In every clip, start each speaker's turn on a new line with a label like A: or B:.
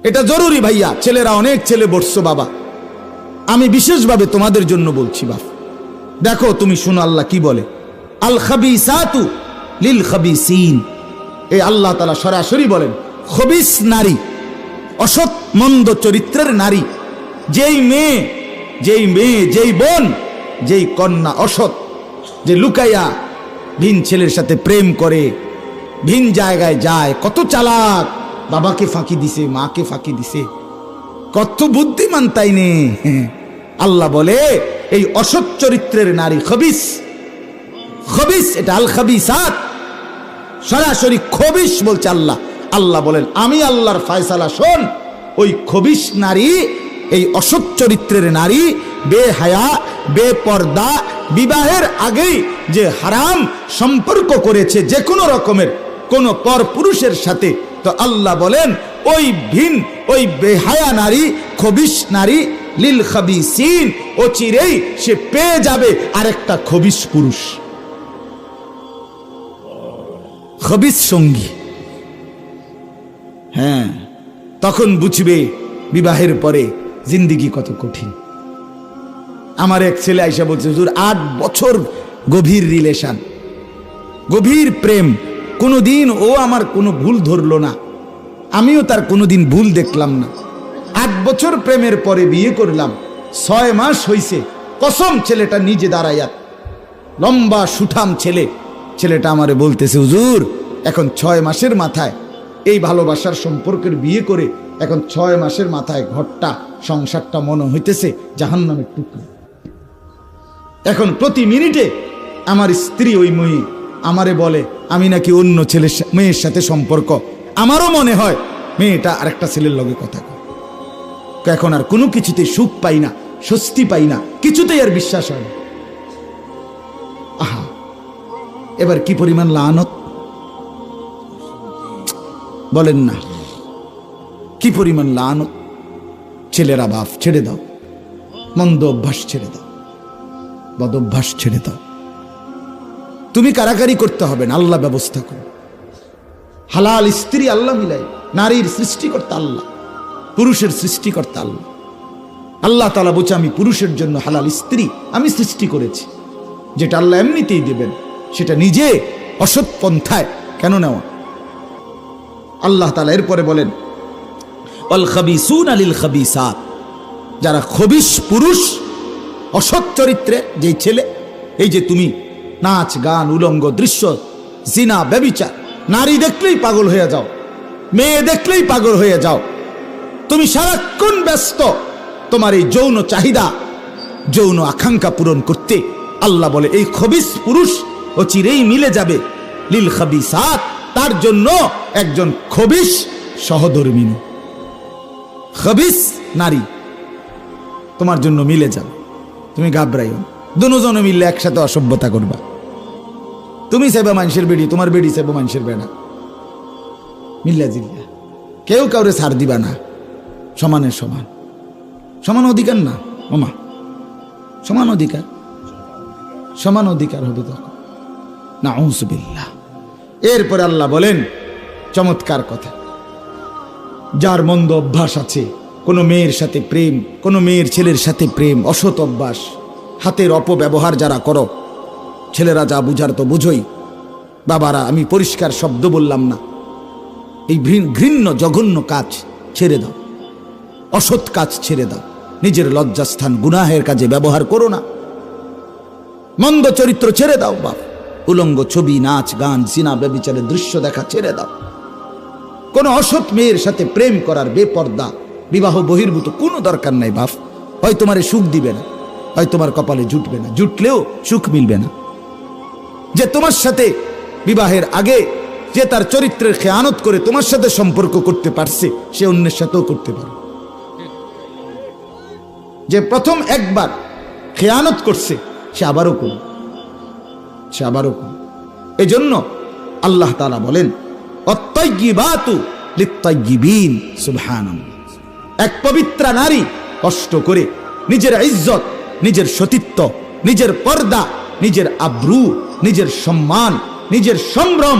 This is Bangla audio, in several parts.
A: এটা জরুরি ভাইয়া। ছেলেরা অনেক ছেলে বসছো বাবা, আমি বিশেষভাবে তোমাদের জন্য বলছি বাপ। দেখো তুমি শুনো আল্লাহ কি বলে, আল খাবিসাতু লিল খাবিসিন। এই আল্লাহ তাআলা সরাসরি বলেন খবিস নারী, অসৎ মন্দ চরিত্রের নারী, যেই মেয়ে যেই বোন যেই কন্যা অসৎ, যে লুকাইয়া ভিন ছেলের সাথে প্রেম করে, ভিন জায়গায় যায়, কত চালাক, বাবাকে ফাঁকি দিছে, মাকে ফাঁকি দিছে, কত বুদ্ধিমান তাই নে। আল্লাহ বলে এই অসৎ চরিত্রের নারী খবিস, খবিস এটা আল খাবিসাত, সরাসরি খবিস বলছে আল্লাহ। আল্লাহ বলেন আমি আল্লাহর ফয়সালা শোন, ওই খবিস নারী, এই অসৎ চরিত্রের নারী, বেহায়া বেপর্দা, বিবাহের আগেই যে হারাম সম্পর্ক করেছে যে কোনো রকমের কোন পর পুরুষের সাথে, তো আল্লাহ বলেন ওই বেহায়া নারী, খবিস নারী, লিল খাবিসিন, অচিরেই সে পেয়ে যাবে আরেকটা খবিস পুরুষ, খবিস সঙ্গী। হ্যাঁ, তখন বুঝবে বিবাহের পরে জিন্দিগি কত কঠিন। আমার এক ছেলে আইসা বলছে, হুজুর 8 বছর গভীর রিলেশন, গভীর প্রেম, কোনোদিন ও আমার কোনো ভুল ধরলো না, আমিও তার কোনোদিন ভুল দেখলাম না। 8 বছর প্রেমের পরে বিয়ে করলাম, 6 মাস হইছে, কসম ছেলেটা নিজে দাঁড়াইয়া, লম্বা সুঠাম ছেলে, ছেলেটা আমারে বলতেছে, হুজুর এখন 6 মাসের মাথায় এই ভালোবাসার সম্পর্কের বিয়ে করে এখন 6 মাসের মাথায় ঘরটা সংসারটা মনে হইতেছে জাহান্নামের টুকরো। এখন প্রতি মিনিটে আমার স্ত্রী ওই মেয়ে আমারে বলে আমি নাকি অন্য মেয়ের সাথে সম্পর্ক, আমারও মনে হয় মেয়েটা আরেকটা ছেলের লগে কথা কয়। এখন আর কোনো কিছুতে সুখ পাই না, স্বস্তি পাই না, কিছুতেই আর বিশ্বাস হয় না। আহা, এবার কি পরিমাণ লানত বলেন না, কি পরিমাণ লানত। ছেলেরা বাপ ছেড়ে দাও, মন্দ অভ্যাস ছেড়ে দাও, বদ অভ্যাস ছেড়ে দাও। তুমি কারাকারি করতে হবে না, আল্লাহ ব্যবস্থা করো। হালাল স্ত্রী আল্লাহ মিলাই, নারীর সৃষ্টিকর্তা আল্লাহ, পুরুষের সৃষ্টিকর্তা আল্লাহ। আল্লাহ তাআলা বলছে আমি পুরুষের জন্য হালাল স্ত্রী আমি সৃষ্টি করেছি, যেটা আল্লাহ এমনিতেই দেবেন, সেটা নিজে অসৎ পন্থায় কেন নেওয়া। আল্লাহ তাআলা এরপরে বলেন আল খাবিসুনা লিল খাবিসাত, যারা খবিস পুরুষ, অসৎ চরিত্রে যেই ছেলে, এই যে তুমি নাচ গান উলঙ্গ দৃশ্য, জিনা ব্যভিচার, নারী দেখলেই পাগল হয়ে যাও, মেয়ে দেখলেই পাগল হয়ে যাও, তুমি সারাক্ষণ ব্যস্ত তোমার এই যৌন চাহিদা, যৌন আকাঙ্ক্ষা পূরণ করতে। আল্লাহ বলে এই খবিস পুরুষ অচিরেই মিলে যাবে লিল খাবিসাত, তার জন্য একজন খবিস সহধর্মিনী, খবিস নারী তোমার জন্য মিলে যাবে। তুমি ঘাবড়াইও, দুজনে মিললে একসাথে অসভ্যতা করবা। তুমি সেবা মানুষের বেড়ি, তোমার বেড়ি সেবা মানুষের বেড়া, মিল্লা জিল্লা, কেউ কাউরে ছাড় দিবা না, সমানের সমান, সমান অধিকার না ওমা, সমান অধিকার, সমান অধিকার হবে তখন। নাউযুবিল্লাহ। এরপরে আল্লাহ বলেন চমৎকার কথা, যার মন্দ অভ্যাস আছে, কোনো মেয়ের সাথে প্রেম, কোনো মেয়ের ছেলের সাথে প্রেম, অসৎ অভ্যাস, হাতের অপব্যবহার যারা করো, ছেলেরা যা বুঝার তো বুঝোই, বাবারা আমি পরিষ্কার শব্দ বললাম না, এই ঘৃণ্য জঘন্য কাজ ছেড়ে দাও, অসৎ কাজ ছেড়ে দাও, নিজের লজ্জাস্থান গুনাহের কাজে ব্যবহার করো না, মন্দ চরিত্র ছেড়ে দাও বাপ, উলঙ্গ ছবি, নাচ গান, জিনা ব্যভিচারের দৃশ্য দেখা ছেড়ে দাও, কোন অসৎ মেয়ের সাথে প্রেম করার বেপর্দা বিবাহ বহির্ভূত কোনো দরকার নাই বাপ। হয় তোমারে সুখ দিবে না, হয় তোমার কপালে জুটবে না, জুটলেও সুখ মিলবে না। যে তোমার সাথে বিবাহের আগে যে তার চরিত্রের খেয়ানত করে তোমার সাথে সম্পর্ক করতে পারছে, সে অন্যের সাথেও করতে পারে। যে প্রথম একবার খেয়ানত করছে সে আবারও করবে, সে আবারও করবে। এজন্য আল্লাহ তাআলা বলেন অত্তাইয়িবাতু লিত্তাইয়িবিন, সুবহানাল্লাহ। এক পবিত্র নারী কষ্ট করে নিজের ইজ্জত, নিজের সতীত্ব, নিজের পর্দা, নিজের আব্রু, নিজের সম্মান, নিজের সম্ভ্রম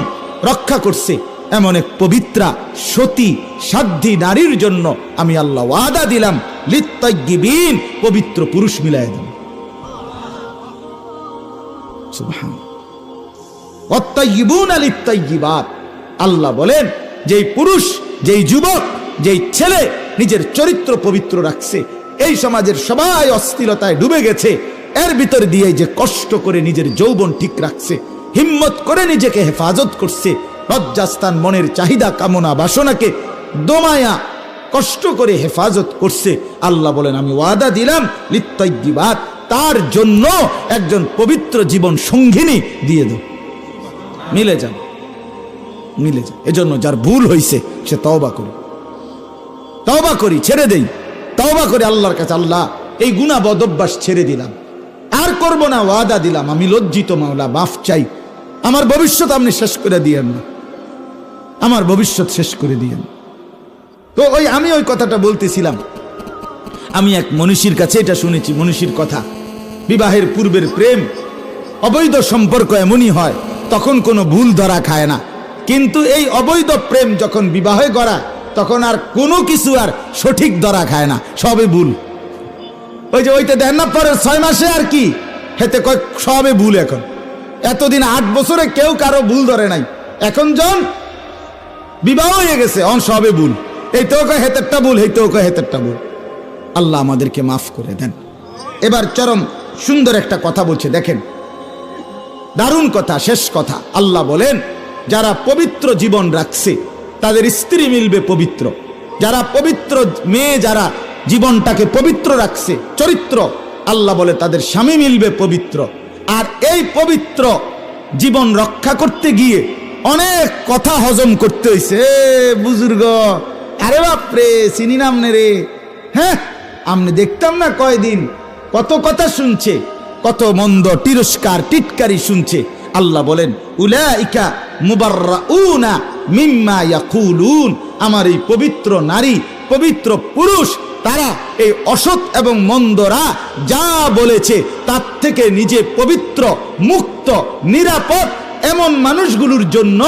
A: রক্ষা করছে, এমন এক পবিত্রা সতী সাধ্যী নারীর জন্য আমি আল্লাহ ওয়াদা দিলাম লিত্তাইয়িবিন, পবিত্র পুরুষ মিলাই দেব। সুবহানাল্লাহ। ওয়াত্তাইয়িবুনা লিত্তাইয়িবাত, আল্লাহ বলেন যেই পুরুষ, যেই যুবক, যেই ছেলে নিজের চরিত্র পবিত্র রাখছে, এই সমাজের সবাই অস্থিরতায় ডুবে গেছে, এর ভিতর দিয়ে যে কষ্ট করে নিজের যৌবন ঠিক রাখছে, হিম্মত করে নিজেকে হেফাজত করছে, লজ্জাস্থান মনের চাহিদা কামনা বাসনাকে দমায়া কষ্ট করে হেফাজত করছে, আল্লাহ বলেন আমি ওয়াদা দিলাম লিত্তাইয়িবাত, তার জন্য একজন পবিত্র জীবন সঙ্গিনী দিয়ে দাও, মিলে যান, মিলে যান। এজন্য যার ভুল হয়েছে সে তওবা করি, তওবা করি, ছেড়ে দেই, তওবা করে আল্লাহর কাছে, আল্লাহ এই গুনাহ বদ অভ্যাস ছেড়ে দিলাম, আর করব না, ওয়াদা দিলাম, আমি লজ্জিত মাওলা, মাফ চাই, আমার ভবিষ্যৎ আপনি শেষ করে দিয়েন না, আমার ভবিষ্যৎ শেষ করে দিয়েন। তো আমি ওই কথাটা বলতেছিলাম, আমি এক মনীষীর কাছে এটা শুনেছি, মনীষীর কথা, বিবাহের পূর্বের প্রেম অবৈধ সম্পর্ক এমনই হয়, তখন কোনো ভুল ধরা খায় না, কিন্তু এই অবৈধ প্রেম যখন বিবাহে গড়া, তখন আর কোনো কিছু আর সঠিক ধরা খায় না, সবে ভুল। ওই যে ওইটা দেন না পরের 6 মাসে আর কি হেতে কয় সবে ভুল। এখন এতদিন 8 বছরে কেউ কারো ভুল ধরে নাই, এখন জন বিবাহ হয়ে গেছে অন সবে ভুল, এই তো কয় হেতেরটা ভুল, এই তো কয় হেতেরটা ভুল। আল্লাহ আমাদেরকে মাফ করে দেন। এবার চরম সুন্দর একটা কথা বলছে, দেখেন দারুণ কথা, শেষ কথা। আল্লাহ বলেন যারা পবিত্র জীবন রাখছে তাদের স্ত্রী মিলবে পবিত্র, যারা পবিত্র মেয়ে, যারা জীবনটাকে পবিত্র রাখছে চরিত্র, আল্লাহ বলে তাদের স্বামী মিলবে পবিত্র। আর এই পবিত্র জীবন রক্ষা করতে গিয়ে অনেক কথা হজম করতে হয়েছে। বুজুর্গ, আরে বাপরে চিনি না আমনে রে, হ্যাঁ আমনে দেখতাম না কয়দিন, কত কথা শুনছে, কত মন্দ তিরস্কার টিটকারি শুনছে। আল্লাহ বলেন উলাইকা মুবাররাউনা মিম্মা ইয়াকুলুন, আমার এই পবিত্র নারী, পবিত্র পুরুষ, তারা এই অসৎ এবং মন্দরা যা বলেছে তার থেকে নিজে পবিত্র, মুক্ত, নিরাপদ। এমন মানুষগুলোর জন্য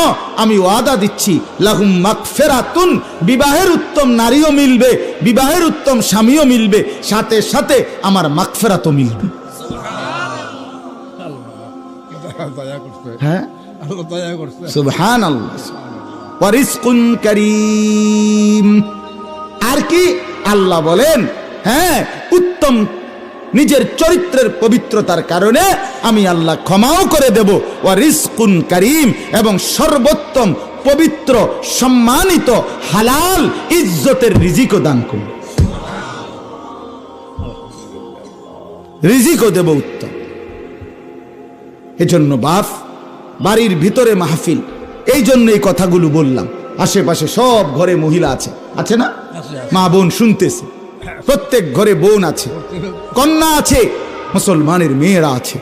A: আমি ওয়াদা দিচ্ছি লাহুম মাগফিরাতুন, বিবাহের উত্তম নারীও মিলবে, বিবাহের উত্তম স্বামীও মিলবে, সাথে সাথে আমার মাগফিরাতও মিলবে। হ্যাঁ সুবহানাল্লাহ। ওয়া রিজকুন কারীম, আর কি আল্লাহ বলেন, হ্যাঁ উত্তম নিজের চরিত্রের পবিত্রতার কারণে আমি আল্লাহ ক্ষমাও করে দেব। ওয়া রিজকুন কারীম, এবং সর্বোত্তম পবিত্র সম্মানিত হালাল ইজ্জতের রিজিকও দান করব, রিজিকও দেব উত্তম। এজন্য বাপ, বাড়ির ভিতরে মাহফিল, এই জন্য এই কথাগুলো বললাম। আশেপাশে সব ঘরে মহিলা আছে, আছে না? মা বোন শুনতেছে, প্রত্যেক ঘরে বোন আছে, কন্যা আছে, মুসলমানের মেয়েরা আছে।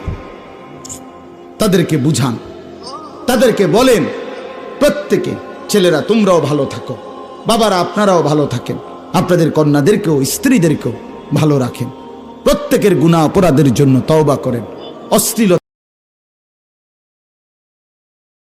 A: তাদেরকে বুঝান, তাদেরকে বলেন, প্রত্যেকে ছেলেরা তোমরাও ভালো থাকো, বাবারা আপনারাও ভালো থাকেন, আপনাদের কন্যাদেরকেও স্ত্রীদেরকেও ভালো রাখেন, প্রত্যেকের গুনাহ অপরাধের জন্য তওবা করেন, অশ্লীলতা